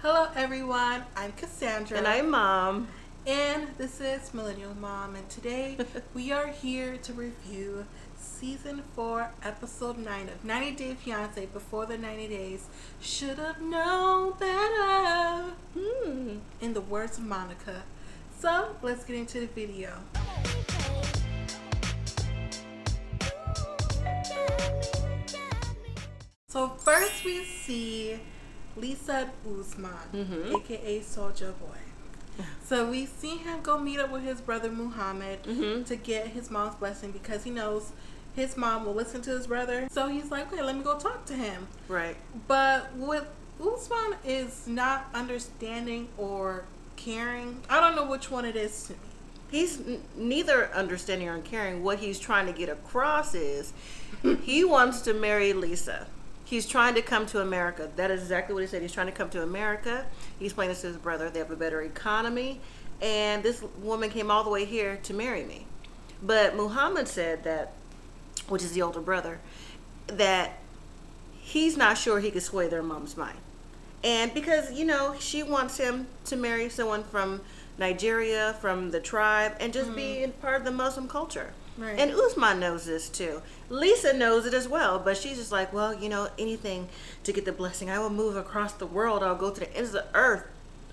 Hello everyone, I'm Cassandra. And I'm Mom. And this is Millennial and Mom, and today we are here to review Season 4, Episode 9 of 90 Day Fiancé Before the 90 Days. Should have known better. In the words of Monica. So, let's get into the video. So first we see Lisa Usman, aka Soldier Boy. So we see him go meet up with his brother Muhammad to get his mom's blessing because he knows his mom will listen to his brother. So he's like, okay, let me go talk to him. Right. But what Usman is not understanding or caring, I don't know which one it is to me. He's neither understanding or caring. What he's trying to get across is he wants to marry Lisa. He's trying to come to America. That is exactly what he said. He's trying to come to America. He's explained this to his brother. They have a better economy. And this woman came all the way here to marry me. But Muhammad said that, which is the older brother, that he's not sure he could sway their mom's mind. And because, you know, she wants him to marry someone from Nigeria, from the tribe, and just be part of the Muslim culture. Right. And Usman knows this too. Lisa knows it as well, but she's just like, well, you know, anything to get the blessing. I will move across the world. I'll go to the ends of the earth.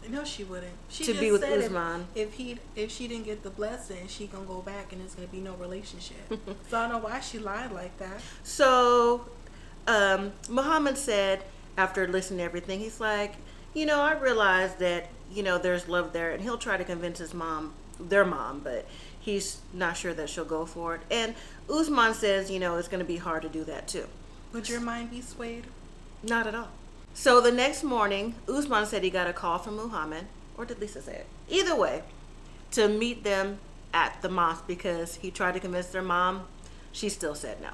No, she wouldn't. She to just be with said Usman. If she didn't get the blessing, she gonna go back and there's gonna be no relationship. So I don't know why she lied like that. So Muhammad said, after listening to everything, he's like, you know, I realize that, you know, there's love there, and he'll try to convince his mom, their mom, but he's not sure that she'll go for it. And Usman says, you know, it's going to be hard to do that too. Would your mind be swayed? Not at all. So the next morning, Usman said he got a call from Muhammad, or did Lisa say it? Either way, to meet them at the mosque because he tried to convince their mom. She still said no.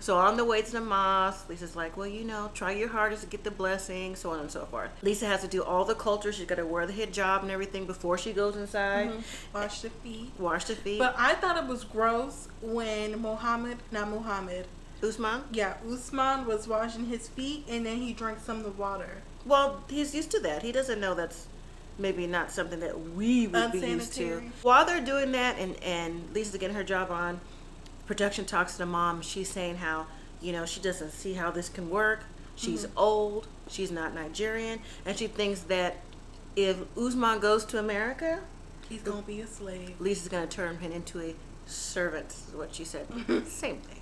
So on the way to the mosque, Lisa's like, well, you know, try your hardest to get the blessing, so on and so forth. Lisa has to do all the culture. She's got to wear the hijab and everything before she goes inside. Wash the feet. Wash the feet. But I thought it was gross when Usman? Yeah, Usman was washing his feet and then he drank some of the water. Well, he's used to that. He doesn't know that's maybe not something that we would be used to. Unsanitary. While they're doing that and Lisa's getting her job on, production talks to the mom. She's saying how, you know, she doesn't see how this can work. She's old. She's not Nigerian. And she thinks that if Usman goes to America, He's gonna be a slave. Lisa's going to turn him into a servant, is what she said. Same thing.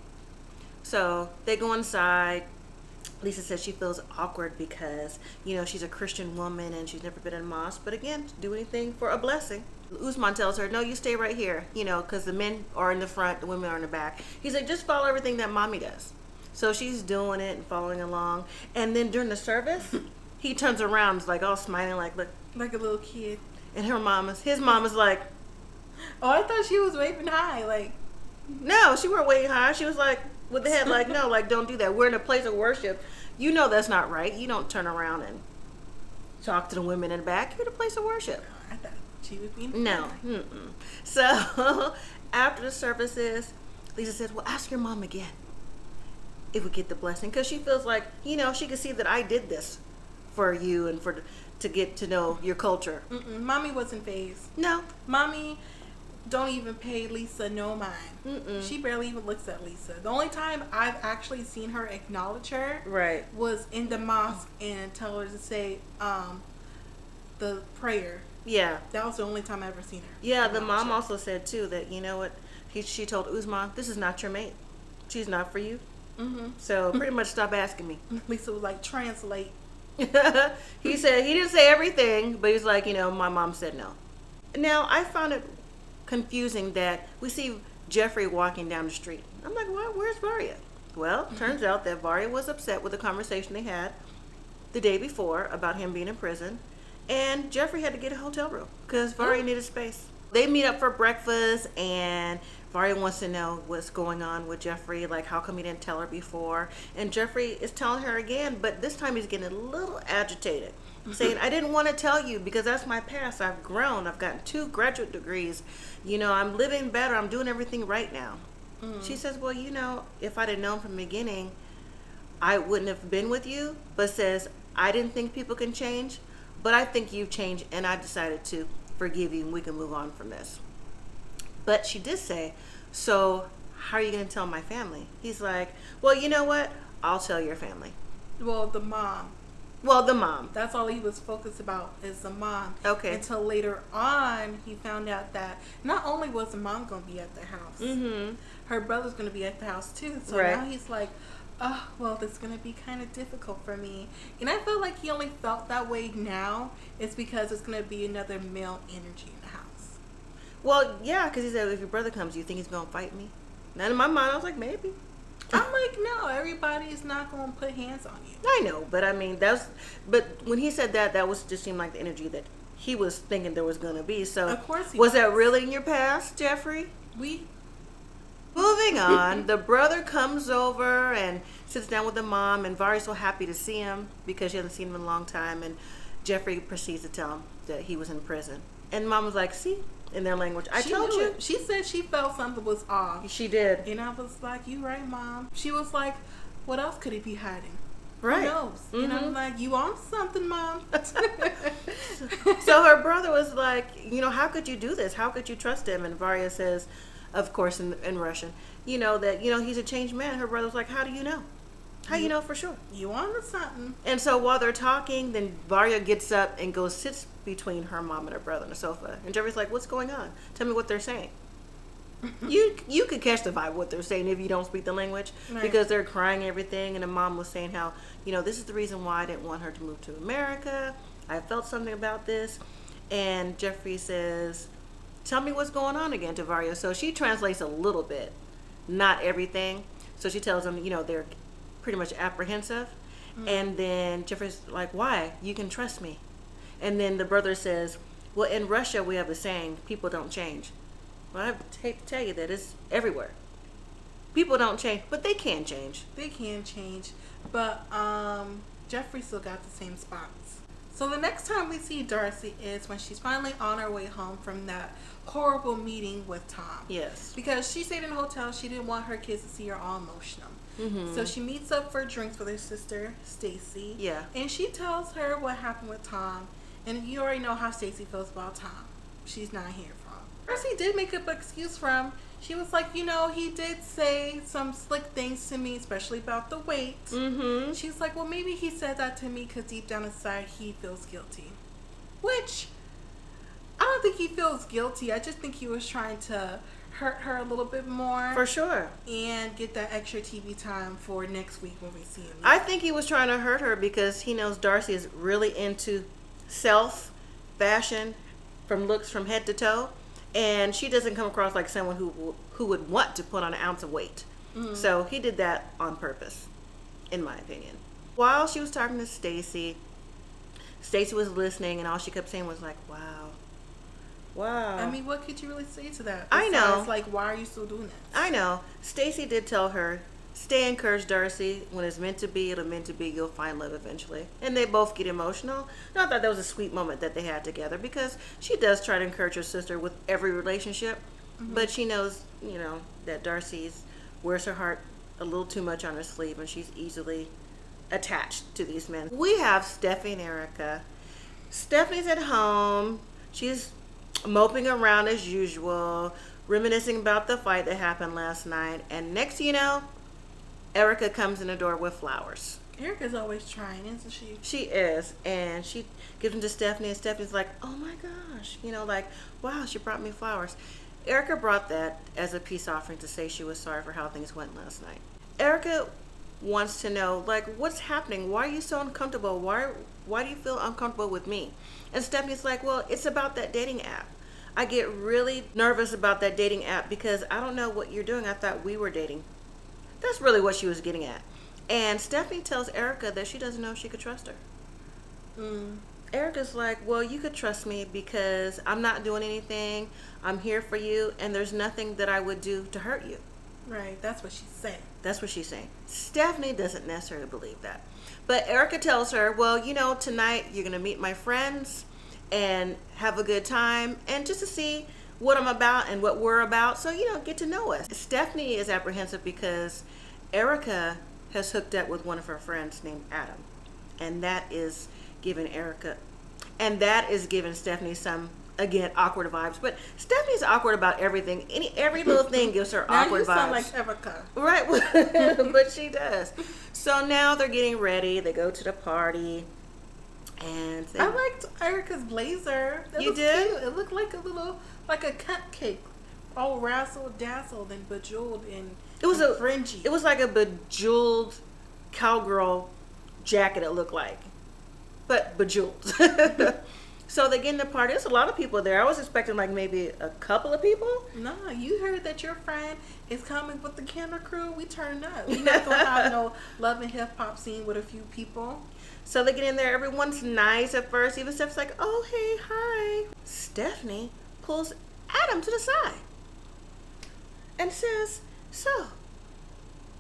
So they go inside. Lisa says she feels awkward because, you know, she's a Christian woman and she's never been in a mosque. But again, do anything for a blessing. Usman tells her, no, you stay right here, you know, because the men are in the front, the women are in the back. He's like, just follow everything that mommy does. So she's doing it and following along. And then during the service, he turns around, is like all smiling, like, look. Like a little kid. And his mom is like, Oh, I thought she was waving high, like. no, she weren't waving high. She was like, with the head, like, no, like, don't do that. We're in a place of worship. You know that's not right. You don't turn around and talk to the women in the back. You're in a place of worship. I thought she was being No. So after the services, Lisa says, well, ask your mom again if we get the blessing. Because she feels like, you know, she can see that I did this for you and to get to know your culture. Mommy wasn't phased. No. Mommy don't even pay Lisa no mind. She barely even looks at Lisa. The only time I've actually seen her acknowledge her Right. was in the mosque and tell her to say the prayer. Yeah. That was the only time I ever seen her. Yeah, the acknowledge mom her. also said, too, that, you know what, she told Usman, this is not your mate. She's not for you. So pretty much stop asking me. Lisa was like, translate. He said, he didn't say everything, but he's like, you know, my mom said no. Now, I found it confusing that we see Geoffrey walking down the street. I'm like, what? Where's Varya? Well, turns out that Varya was upset with the conversation they had the day before about him being in prison, and Geoffrey had to get a hotel room because Varya needed space. They meet up for breakfast, and Varya wants to know what's going on with Geoffrey, like how come he didn't tell her before. And Geoffrey is telling her again, but this time he's getting a little agitated, saying, I didn't want to tell you because that's my past. I've grown. I've gotten 2 graduate degrees. You know, I'm living better. I'm doing everything right now. She says, well, you know, if I'd have known from the beginning, I wouldn't have been with you. But says, I didn't think people can change, but I think you've changed, and I decided to forgive you, and we can move on from this. But she did say, so how are you going to tell my family? He's like, well, you know what? I'll tell your family. Well, the mom. Well, the mom. That's all he was focused about is the mom. Okay. Until later on, he found out that not only was the mom going to be at the house, her brother's going to be at the house too. So now he's like, oh, well, this is going to be kind of difficult for me. And I feel like he only felt that way now. It's because it's going to be another male energy in the house. Well, yeah, because he said, if your brother comes, you think he's going to fight me? And in my mind, I was like, maybe. I'm like, no, everybody is not going to put hands on you. I know, but I mean, but when he said that just seemed like the energy that he was thinking there was going to be. So, of course he was that really in your past, Geoffrey? Moving on, the brother comes over and sits down with the mom, and Varya's so happy to see him because she hasn't seen him in a long time, and Geoffrey proceeds to tell him that he was in prison. And mom was like, see, in their language, I told you. She said she felt something was off. She did. And I was like, you right, mom. She was like, what else could he be hiding? Right. Who knows? And I'm like, you on something, mom. So her brother was like, how could you do this? How could you trust him? And Varya says, of course, in Russian, that, he's a changed man. Her brother was like, how do you know? How you know for sure? You on to something. And so while they're talking, then Varya gets up and sits between her mom and her brother on the sofa. And Geoffrey's like, what's going on? Tell me what they're saying. You could catch the vibe of what they're saying if you don't speak the language. Right. Because they're crying and everything. And the mom was saying how, this is the reason why I didn't want her to move to America. I felt something about this. And Geoffrey says, tell me what's going on again to Varya. So she translates a little bit, not everything. So she tells them, they're pretty much apprehensive. And then Geoffrey's like, why? You can trust me. And then the brother says, well, in Russia, we have a saying, people don't change. Well, I hate to tell you that it's everywhere. People don't change, but they can change. They can change. But Geoffrey still got the same spots. So the next time we see Darcy is when she's finally on her way home from that horrible meeting with Tom. Yes. Because she stayed in a hotel. She didn't want her kids to see her all emotional. So she meets up for drinks with her sister, Stacy. Yeah. And she tells her what happened with Tom. And you already know how Stacy feels about Tom. She's not here for him. Darcy did make up an excuse for him. She was like, he did say some slick things to me, especially about the weight. She's like, well, maybe he said that to me because deep down inside he feels guilty. Which, I don't think he feels guilty. I just think he was trying to hurt her a little bit more. For sure. And get that extra TV time for next week when we see him. I think he was trying to hurt her because he knows Darcy is really into fashion, from looks from head to toe. And she doesn't come across like someone who would want to put on an ounce of weight. So he did that on purpose, in my opinion. While she was talking to Stacy was listening, and all she kept saying was like, wow. I mean, what could you really say to that? I know. It's like, why are you still doing that? I know. Stacy did tell her, stay encouraged, Darcy. When it's meant to be, it'll meant to be. You'll find love eventually. And they both get emotional. And I thought that was a sweet moment that they had together because she does try to encourage her sister with every relationship. But she knows, that Darcy wears her heart a little too much on her sleeve, and she's easily attached to these men. We have Stephanie and Erica. Stephanie's at home. She's moping around as usual, reminiscing about the fight that happened last night. And next thing you know, Erica comes in the door with flowers. Erica's always trying, isn't she? She is. And she gives them to Stephanie, and Stephanie's like, oh my gosh. Wow, she brought me flowers. Erica brought that as a peace offering to say she was sorry for how things went last night. Erica wants to know, what's happening? Why are you so uncomfortable? Why do you feel uncomfortable with me? And Stephanie's like, well, it's about that dating app. I get really nervous about that dating app because I don't know what you're doing. I thought we were dating. That's really what she was getting at. And Stephanie tells Erica that she doesn't know if she could trust her. Erica's like, well, you could trust me because I'm not doing anything. I'm here for you, and there's nothing that I would do to hurt you. Right, that's what she's saying. That's what she's saying. Stephanie doesn't necessarily believe that. But Erica tells her, well, tonight you're going to meet my friends and have a good time and just to see what I'm about and what we're about. So, get to know us. Stephanie is apprehensive because Erica has hooked up with one of her friends named Adam. And that is giving Erica And that is giving Stephanie some, again, awkward vibes. But Stephanie's awkward about everything. Every little thing gives her Now awkward you sound vibes. like Erica. Right, but she does. So now they're getting ready. They go to the party. And I liked Erica's blazer. You did? Cute. It looked like a cupcake, all razzle dazzled and bejeweled and fringy. It was like a bejeweled cowgirl jacket. It looked like, but bejeweled. So they get in the party. There's a lot of people there. I was expecting like maybe a couple of people. No, you heard that your friend is coming with the camera crew. We turned up. We not gonna have no love and hip hop scene with a few people. So they get in there. Everyone's nice at first. Even Steph's like, "Oh, hey, hi." Stephanie pulls Adam to the side and says, "So,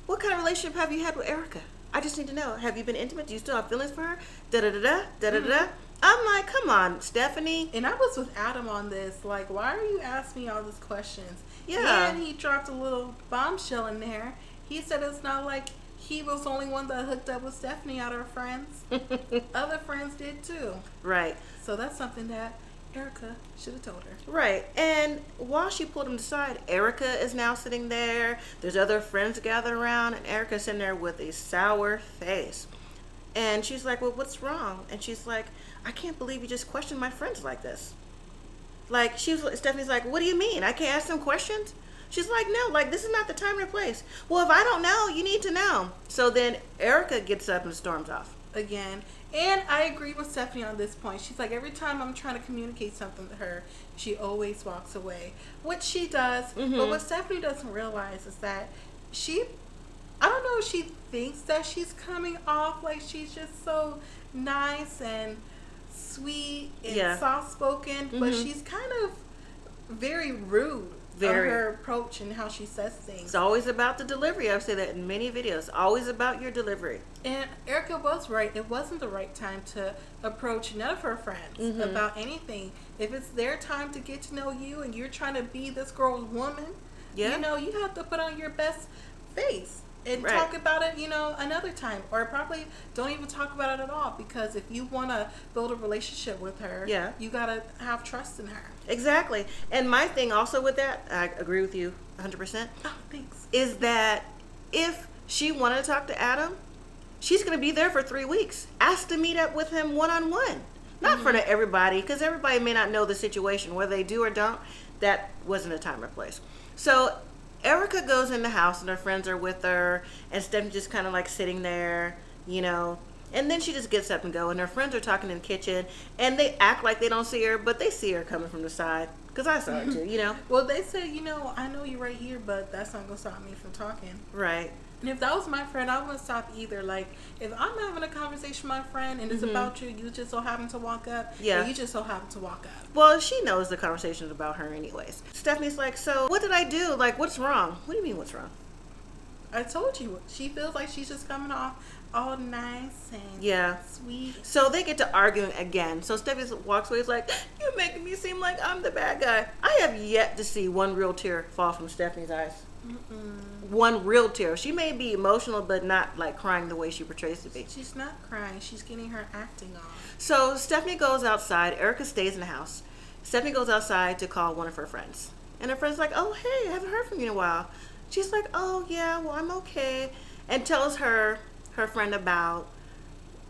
what kind of relationship have you had with Erica? I just need to know. Have you been intimate? Do you still have feelings for her?" Da da da da da da da. I'm like, come on, Stephanie. And I was with Adam on this. Like, why are you asking me all these questions? Yeah. And he dropped a little bombshell in there. He said it's not like he was the only one that hooked up with Stephanie out of her friends. Other friends did too. Right. So that's something that Erica should have told her. Right. And while she pulled him aside, Erica is now sitting there. There's other friends gathered around, and Erica's sitting there with a sour face. And she's like, "Well, what's wrong?" And she's like, "I can't believe you just questioned my friends like this." Like, Stephanie's like, "What do you mean? I can't ask them questions?" She's like, "No, like, this is not the time or place." "Well, if I don't know, you need to know." So then Erica gets up and storms off. Again. And I agree with Stephanie on this point. She's like, every time I'm trying to communicate something to her, she always walks away. Which she does. Mm-hmm. But what Stephanie doesn't realize is that I don't know if she thinks that she's coming off like she's just so nice and sweet and soft-spoken, but she's kind of very rude on her approach and how she says things. It's always about the delivery. I've said that in many videos. Always about your delivery. And Erica was right. It wasn't the right time to approach none of her friends about anything. If it's their time to get to know you and you're trying to be this girl's woman, you have to put on your best face. And talk about it, another time. Or probably don't even talk about it at all. Because if you want to build a relationship with her, you got to have trust in her. Exactly. And my thing also with that, I agree with you 100%. Oh, thanks. Is that if she wanted to talk to Adam, she's going to be there for 3 weeks. Ask to meet up with him one-on-one. Not in front of everybody, because everybody may not know the situation. Whether they do or don't, that wasn't a time or place. So Erica goes in the house and her friends are with her, and Stephanie's just kind of like sitting there, and then she just gets up and go, and her friends are talking in the kitchen, and they act like they don't see her, but they see her coming from the side, because I saw it too, Well, they say, I know you're right here, but that's not going to stop me from talking. Right. And if that was my friend, I wouldn't stop either. Like, if I'm having a conversation with my friend and it's about you, you just so happen to walk up, and you just so happen to walk up. Well, she knows the conversation is about her anyways. Stephanie's like, "So what did I do? Like, what's wrong?" "What do you mean, what's wrong?" I told you. She feels like she's just coming off all nice and sweet. So they get to arguing again. So Stephanie walks away, is like, "You're making me seem like I'm the bad guy." I have yet to see one real tear fall from Stephanie's eyes. One real tear. She may be emotional, but not like crying the way she portrays to be. She's not crying. She's getting her acting on. So Stephanie goes outside. Erica stays in the house. Stephanie goes outside to call one of her friends. And her friend's like, "Oh, hey, I haven't heard from you in a while." She's like, "Oh, yeah, well, I'm okay." And tells her friend about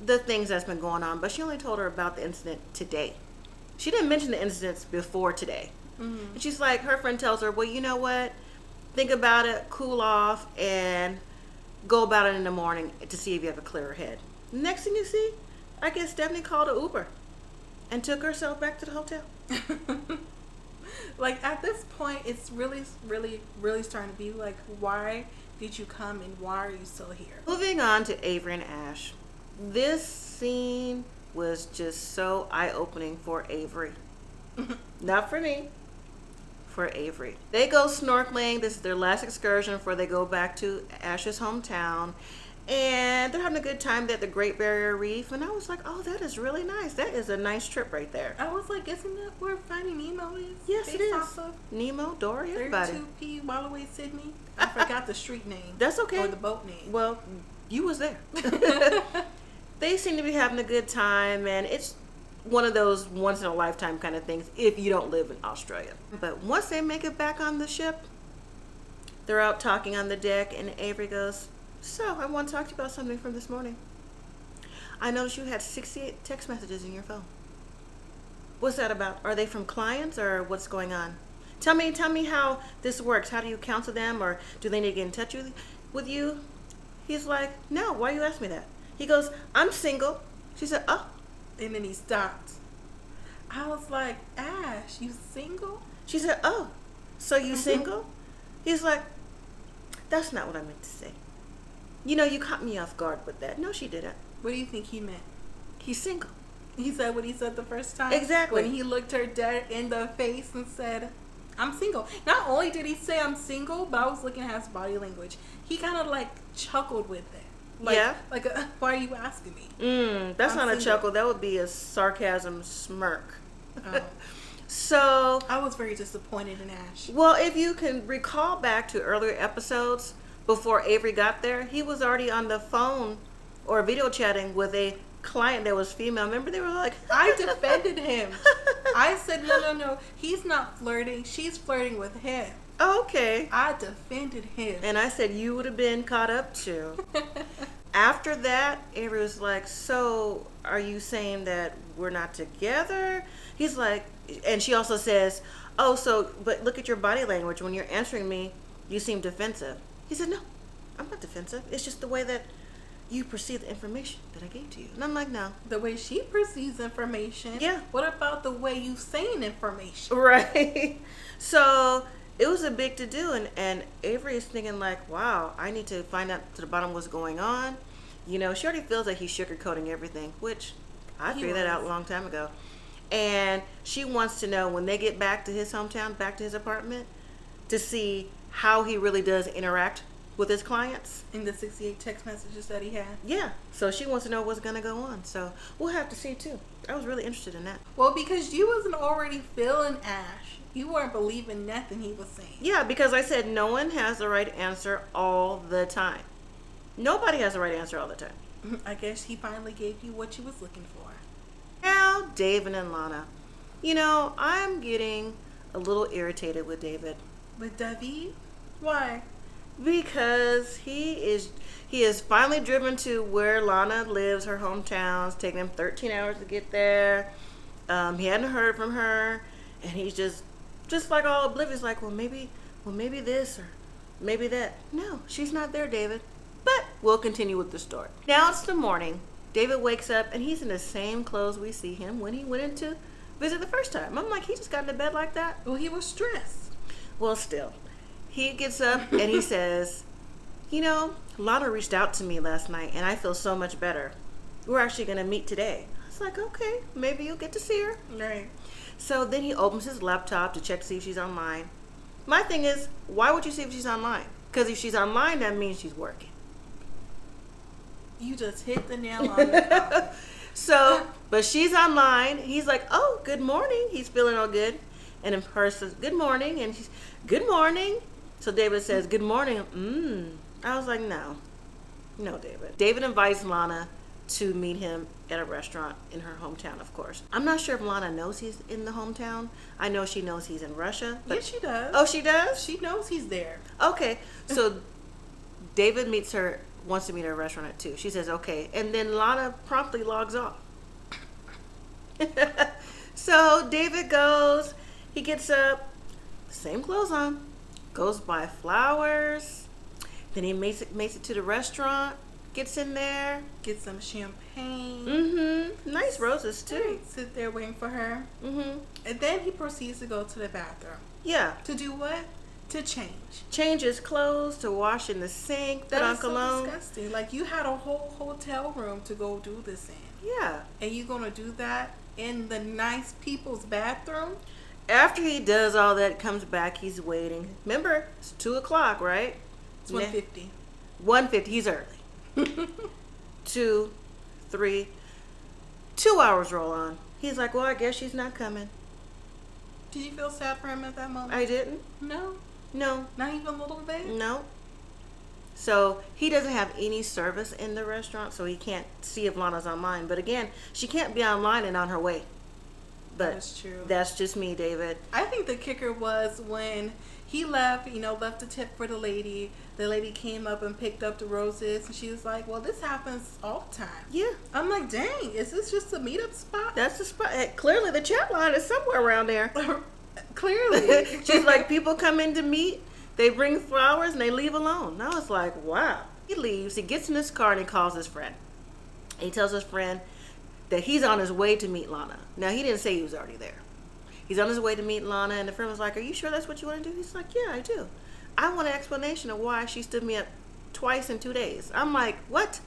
the things that's been going on. But she only told her about the incident today. She didn't mention the incidents before today. And she's like, her friend tells her, "Well, you know what? Think about it, cool off, and go about it in the morning to see if you have a clearer head." Next thing you see, I guess Stephanie called an Uber and took herself back to the hotel. Like, at this point, it's really, really, really starting to be like, why did you come and why are you still here? Moving on to Avery and Ash. This scene was just so eye-opening for Avery. Not for me. For Avery. They go snorkeling. This is their last excursion before they go back to Ash's hometown. And they're having a good time at the Great Barrier Reef. And I was like, oh, that is really nice. That is a nice trip right there. I was like, isn't that where Finding Nemo is? Yes, it is. Nemo, Dory, everybody. 32P Wallaway, Sydney. I forgot the street name. That's okay. Or the boat name. Well, you was there. They seem to be having a good time. And it's one of those once in a lifetime kind of things if you don't live in Australia. But once they make it back on the ship, they're out talking on the deck, and Avery goes, "So, I want to talk to you about something from this morning. I noticed you had 68 text messages in your phone. What's that about? Are they from clients or what's going on? Tell me how this works. How do you counsel them, or do they need to get in touch with you?" He's like, "No, why you ask me that?" He goes, "I'm single." She said, "Oh." And then he stopped. I was like, Ash, you single? She said, "Oh, so you single?" He's like, "That's not what I meant to say. You know, you caught me off guard with that." No, she didn't. What do you think he meant? He's single. He said what he said the first time? Exactly. When he looked her dead in the face and said, "I'm single." Not only did he say I'm single, but I was looking at his body language. He kind of like chuckled with it. Like, yeah. Like, why are you asking me? That's I'm not single. a chuckle. That would be a sarcasm smirk. Oh. So, I was very disappointed in Ash. well, if you can recall back to earlier episodes, before Avery got there, he was already on the phone or video chatting with a client that was female. Remember, they were like, I defended him. I said, no. He's not flirting. She's flirting with him. Okay. I defended him. And I said, you would have been caught up too. After that, Avery was like, "So, are you saying that we're not together?" He's like, and she also says, "Oh, so, but look at your body language. When you're answering me, you seem defensive." He said, "No, I'm not defensive. It's just the way that you perceive the information that I gave to you." And I'm like, "No." The way she perceives information. Yeah. What about the way you saying information? Right. So it was a big to do, and Avery is thinking like, wow, I need to find out to the bottom of what's going on. You know, she already feels like he's sugarcoating everything, which I figured that out a long time ago. And she wants to know when they get back to his hometown, back to his apartment, to see how he really does interact with his clients. In the 68 text messages that he had. Yeah. So she wants to know what's going to go on. So we'll have to see too. I was really interested in that. Well, because you wasn't already feeling Ash. You weren't believing nothing he was saying. Yeah, because I said no one has the right answer all the time. Nobody has the right answer all the time. I guess he finally gave you what you was looking for. Now, David and Lana. You know, I'm getting a little irritated with David. With David? Why? Because he is finally driven to where Lana lives, her hometown. It's taking him 13 hours to get there. He hadn't heard from her, and he's just like all oblivious, like, well maybe this or maybe that. No, she's not there, David. But we'll continue with the story. Now it's the morning. David wakes up and he's in the same clothes we see him when he went in to visit the first time. I'm like, he just got into bed like that? Well, he was stressed. Well, still. He gets up and he says, "You know, Lana reached out to me last night and I feel so much better. We're actually going to meet today." I was like, okay, maybe you'll get to see her. Right. So then he opens his laptop to check to see if she's online. My thing is, why would you see if she's online? Because if she's online, that means she's working. You just hit the nail on the coffin. So, but she's online. He's like, "Oh, good morning." He's feeling all good. And her says, "Good morning." And she's, "Good morning." So David says, "Good morning." I was like, no, David. David invites Lana to meet him at a restaurant in her hometown, of course. I'm not sure if Lana knows he's in the hometown. I know she knows he's in Russia. But... Yes, she does. Oh, she does? She knows he's there. Okay. So David wants to meet her at a restaurant at 2. She says, okay. And then Lana promptly logs off. So David goes, he gets up, same clothes on, goes buy flowers. Then he makes it to the restaurant, gets in there. Get some champagne. Mm-hmm. Nice roses, too. Sit there waiting for her. Mm-hmm. And then he proceeds to go to the bathroom. Yeah. To do what? To change. Change his clothes, to wash in the sink, put on cologne. That's so disgusting. Like, you had a whole hotel room to go do this in. Yeah. And you gonna do that in the nice people's bathroom? After he does all that, comes back, he's waiting. Remember, it's 2 o'clock, right? It's 1:50. 1:50, he's early. 2, 3, 2 hours roll on. He's like, well, I guess she's not coming. Did you feel sad for him at that moment? I didn't. No. No. Not even a little bit? No. So he doesn't have any service in the restaurant, so he can't see if Lana's online. But again, she can't be online and on her way But that's true. That's just me, David. I think the kicker was when he left, left a tip for the lady. The lady came up and picked up the roses, and she was like, well, this happens all the time. Yeah. I'm like, dang, is this just a meetup spot? That's the spot. Clearly, the chat line is somewhere around there. Clearly. She's like, people come in to meet, they bring flowers, and they leave alone. And I was like, wow. He leaves, he gets in his car, and he calls his friend. He tells his friend that he's on his way to meet Lana. Now, he didn't say he was already there. He's on his way to meet Lana, and the friend was like, are you sure that's what you want to do? He's like, yeah, I do. I want an explanation of why she stood me up twice in 2 days. I'm like, what?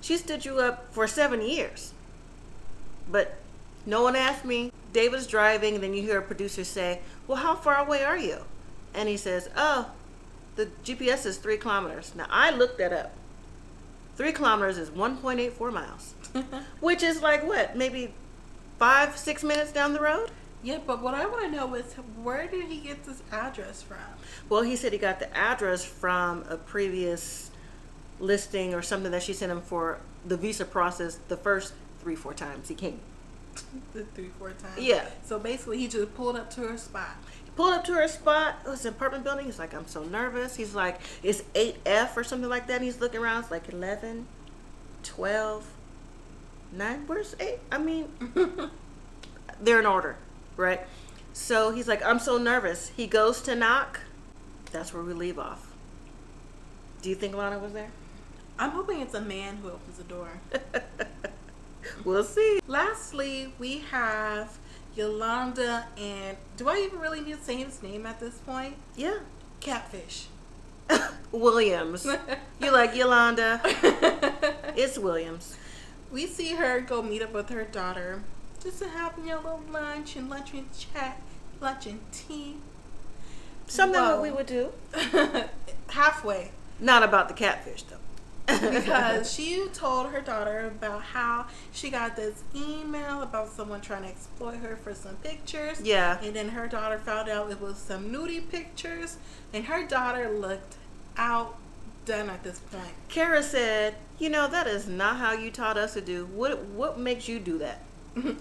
She stood you up for 7 years. But no one asked me. David's driving, and then you hear a producer say, well, how far away are you? And he says, oh, the GPS is 3 kilometers. Now, I looked that up. 3 kilometers is 1.84 miles, which is like what, maybe 5-6 minutes down the road? Yeah, but what I want to know is, where did he get this address from? Well, he said he got the address from a previous listing or something that she sent him for the visa process the first 3-4 times he came. The 3-4 times? Yeah. So basically, he just pulled up to her spot. He pulled up to her spot. It was an apartment building. He's like, I'm so nervous. He's like, it's 8F or something like that. And he's looking around. It's like 11, 12, 9. Where's 8? I mean, they're in order, right? So he's like, I'm so nervous. He goes to knock. That's where we leave off. Do you think Lana was there? I'm hoping it's a man who opens the door. We'll see. Lastly, we have Yolanda and, do I even really need to say his name at this point? Yeah. Catfish. Williams. You like Yolanda? It's Williams. We see her go meet up with her daughter just to have a little lunch and chat, lunch and tea. Something what we would do. Halfway. Not about the catfish, though. Because she told her daughter about how she got this email about someone trying to exploit her for some pictures. Yeah. And then her daughter found out it was some nudie pictures. And her daughter looked outdone at this point. Kara said, that is not how you taught us to do. What makes you do that?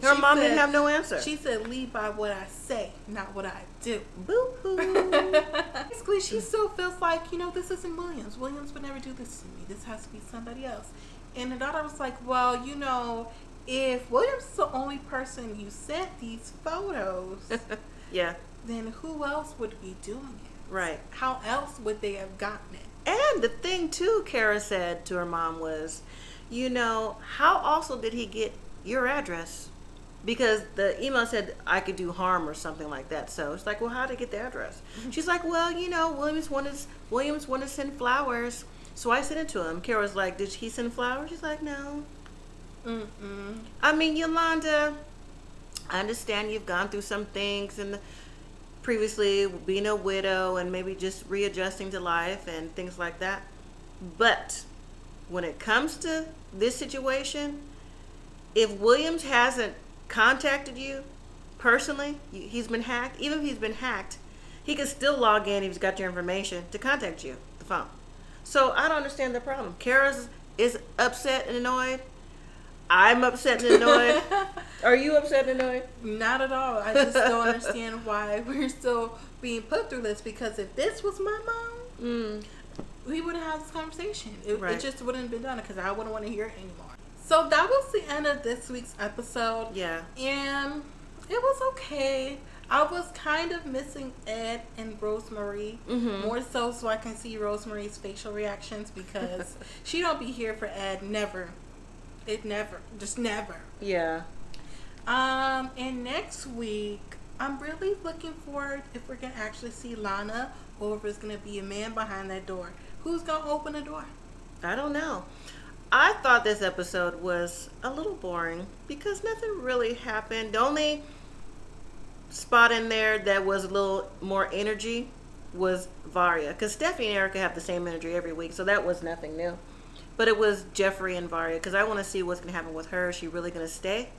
Her mom didn't have no answer. She said, lead by what I say, not what I do. Boo-hoo. Basically, she still feels like, this isn't Williams. Williams would never do this to me. This has to be somebody else. And the daughter was like, well, if Williams is the only person you sent these photos, yeah, then who else would be doing it? Right. How else would they have gotten it? And the thing, too, Kara said to her mom was, how also did he get your address? Because the email said I could do harm or something like that. So it's like, well, how did he get the address? She's like, well, Williams wanted to send flowers, so I sent it to him. Kara's like, did he send flowers? She's like, no. Mm-mm. I mean, Yolanda, I understand you've gone through some things and previously being a widow and maybe just readjusting to life and things like that. But when it comes to this situation, if Williams hasn't contacted you personally, he's been hacked. Even if he's been hacked, he can still log in if he's got your information to contact you, the phone. So I don't understand the problem. Kara is upset and annoyed. I'm upset and annoyed. Are you upset and annoyed? Not at all. I just don't understand why we're still being put through this, because if this was my mom, we wouldn't have this conversation. It just wouldn't have been done, because I wouldn't want to hear it anymore. So that was the end of this week's episode. Yeah. And it was okay. I was kind of missing Ed and Rosemary. More so I can see Rosemary's facial reactions, because she don't be here for Ed. Never. Just never. Yeah. And next week, I'm really looking forward if we're going to actually see Lana, or if it's going to be a man behind that door. Who's going to open the door? I don't know. I thought this episode was a little boring because nothing really happened. The only spot in there that was a little more energy was Varya, because Stephanie and Erica have the same energy every week, so that was nothing new. But it was Geoffrey and Varya, because I want to see what's going to happen with her. Is she really going to stay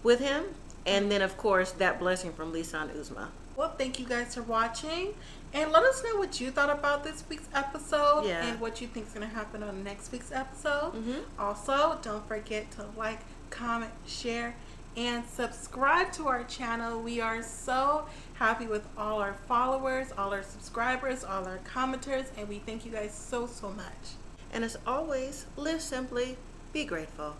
with him? And then, of course, that blessing from Lisa and Usman. Well, thank you guys for watching. And let us know what you thought about this week's episode, and what you think is going to happen on next week's episode. Also, don't forget to like, comment, share, and subscribe to our channel. We are so happy with all our followers, all our subscribers, all our commenters, and we thank you guys so much. And as always, live simply, be grateful.